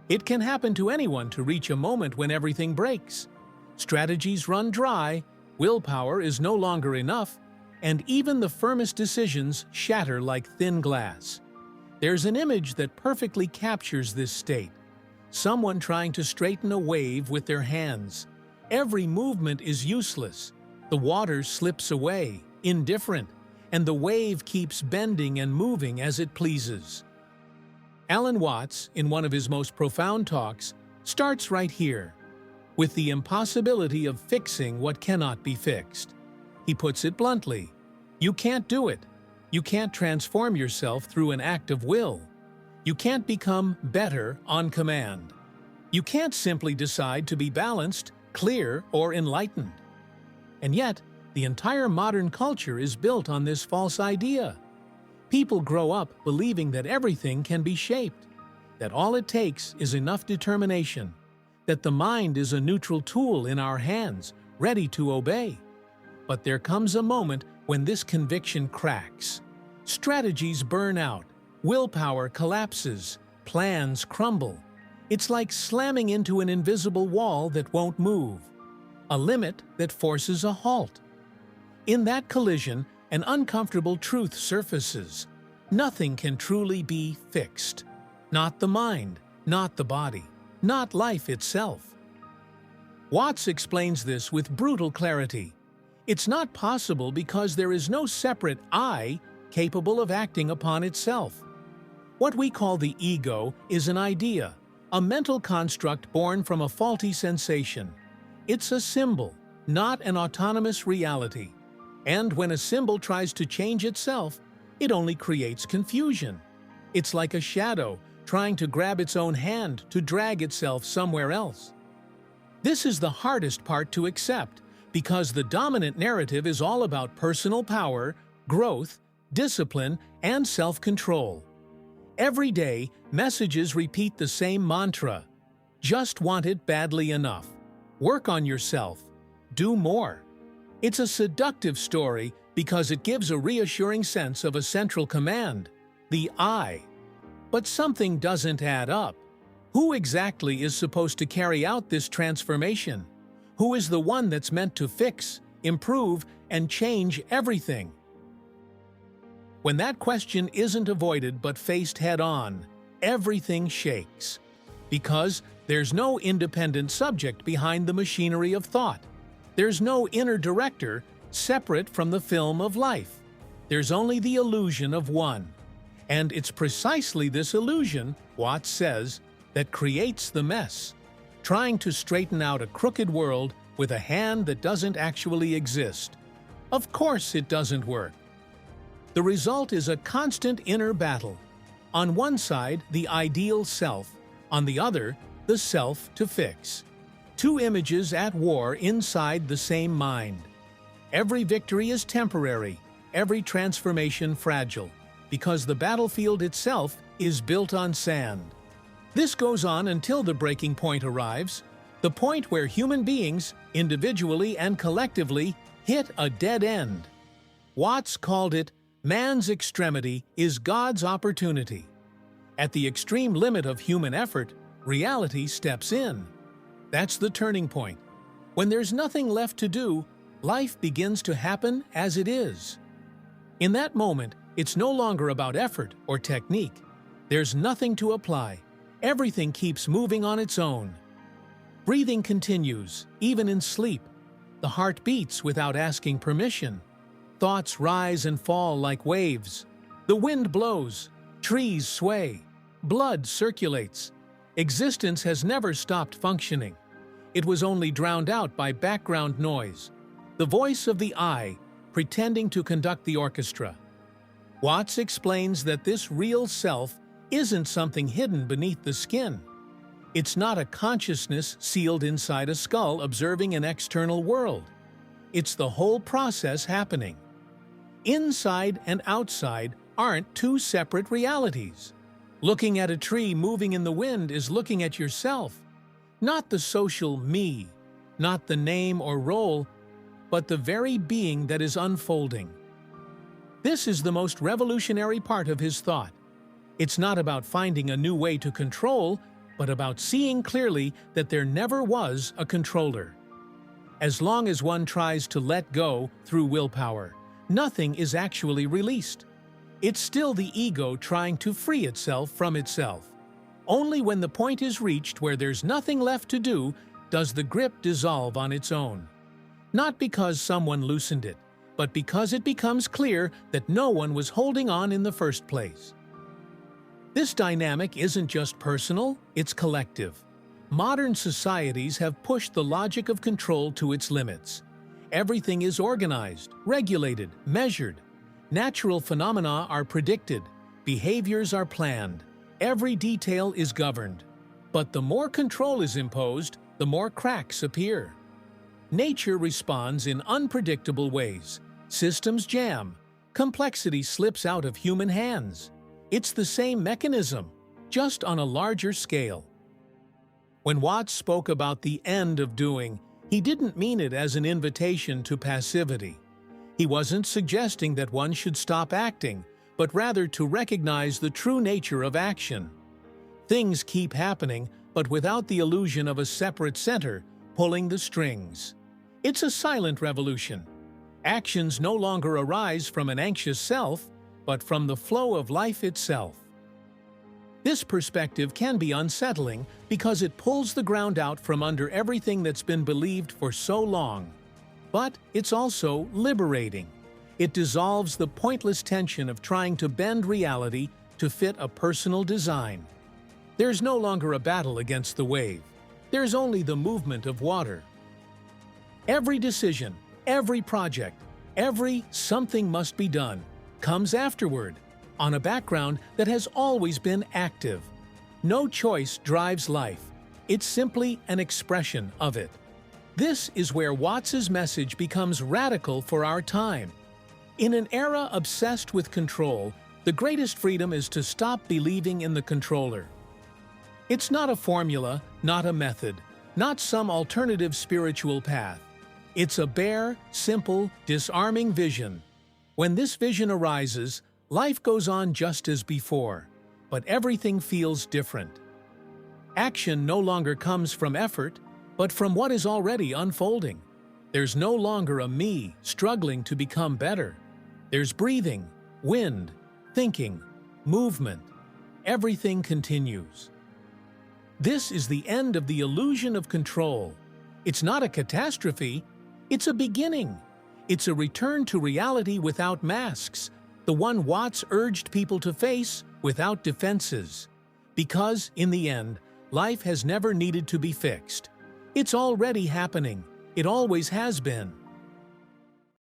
It can happen to anyone to reach a moment when everything breaks. Strategies run dry, willpower is no longer enough, and even the firmest decisions shatter like thin glass. There's an image that perfectly captures this state. Someone trying to straighten a wave with their hands. Every movement is useless. The water slips away, indifferent, and the wave keeps bending and moving as it pleases. Alan Watts, in one of his most profound talks, starts right here, with the impossibility of fixing what cannot be fixed. He puts it bluntly, you can't do it. You can't transform yourself through an act of will. You can't become better on command. You can't simply decide to be balanced, clear, or enlightened. And yet, the entire modern culture is built on this false idea. People grow up believing that everything can be shaped, that all it takes is enough determination, that the mind is a neutral tool in our hands, ready to obey. But there comes a moment when this conviction cracks. Strategies burn out, willpower collapses, plans crumble. It's like slamming into an invisible wall that won't move, a limit that forces a halt. In that collision, an uncomfortable truth surfaces. Nothing can truly be fixed. Not the mind, not the body, not life itself. Watts explains this with brutal clarity. It's not possible because there is no separate I capable of acting upon itself. What we call the ego is an idea, a mental construct born from a faulty sensation. It's a symbol, not an autonomous reality. And when a symbol tries to change itself, it only creates confusion. It's like a shadow trying to grab its own hand to drag itself somewhere else. This is the hardest part to accept, because the dominant narrative is all about personal power, growth, discipline, and self-control. Every day, messages repeat the same mantra: just want it badly enough. Work on yourself. Do more. It's a seductive story because it gives a reassuring sense of a central command, the I. But something doesn't add up. Who exactly is supposed to carry out this transformation? Who is the one that's meant to fix, improve, and change everything? When that question isn't avoided but faced head-on, everything shakes. Because there's no independent subject behind the machinery of thought. There's no inner director separate from the film of life. There's only the illusion of one. And it's precisely this illusion, Watts says, that creates the mess. Trying to straighten out a crooked world with a hand that doesn't actually exist. Of course it doesn't work. The result is a constant inner battle. On one side, the ideal self. On the other, the self to fix. Two images at war inside the same mind. Every victory is temporary, every transformation fragile, because the battlefield itself is built on sand. This goes on until the breaking point arrives, the point where human beings, individually and collectively, hit a dead end. Watts called it, man's extremity is God's opportunity. At the extreme limit of human effort, reality steps in. That's the turning point. When there's nothing left to do, life begins to happen as it is. In that moment, it's no longer about effort or technique. There's nothing to apply. Everything keeps moving on its own. Breathing continues, even in sleep. The heart beats without asking permission. Thoughts rise and fall like waves. The wind blows. Trees sway. Blood circulates. Existence has never stopped functioning. It was only drowned out by background noise. The voice of the I, pretending to conduct the orchestra. Watts explains that this real self isn't something hidden beneath the skin. It's not a consciousness sealed inside a skull observing an external world. It's the whole process happening. Inside and outside aren't two separate realities. Looking at a tree moving in the wind is looking at yourself, not the social me, not the name or role, but the very being that is unfolding. This is the most revolutionary part of his thought. It's not about finding a new way to control, but about seeing clearly that there never was a controller. As long as one tries to let go through willpower, nothing is actually released. It's still the ego trying to free itself from itself. Only when the point is reached where there's nothing left to do does the grip dissolve on its own. Not because someone loosened it, but because it becomes clear that no one was holding on in the first place. This dynamic isn't just personal, it's collective. Modern societies have pushed the logic of control to its limits. Everything is organized, regulated, measured. Natural phenomena are predicted, behaviors are planned, every detail is governed. But the more control is imposed, the more cracks appear. Nature responds in unpredictable ways. Systems jam. Complexity slips out of human hands. It's the same mechanism, just on a larger scale. When Watts spoke about the end of doing, he didn't mean it as an invitation to passivity. He wasn't suggesting that one should stop acting, but rather to recognize the true nature of action. Things keep happening, but without the illusion of a separate center pulling the strings. It's a silent revolution. Actions no longer arise from an anxious self, but from the flow of life itself. This perspective can be unsettling because it pulls the ground out from under everything that's been believed for so long. But it's also liberating. It dissolves the pointless tension of trying to bend reality to fit a personal design. There's no longer a battle against the wave. There's only the movement of water. Every decision, every project, every something must be done comes afterward, on a background that has always been active. No choice drives life. It's simply an expression of it. This is where Watts's message becomes radical for our time. In an era obsessed with control, the greatest freedom is to stop believing in the controller. It's not a formula, not a method, not some alternative spiritual path. It's a bare, simple, disarming vision. When this vision arises, life goes on just as before, but everything feels different. Action no longer comes from effort, but from what is already unfolding. There's no longer a me struggling to become better. There's breathing, wind, thinking, movement. Everything continues. This is the end of the illusion of control. It's not a catastrophe, it's a beginning. It's a return to reality without masks, the one Watts urged people to face without defenses. Because, in the end, life has never needed to be fixed. It's already happening. It always has been.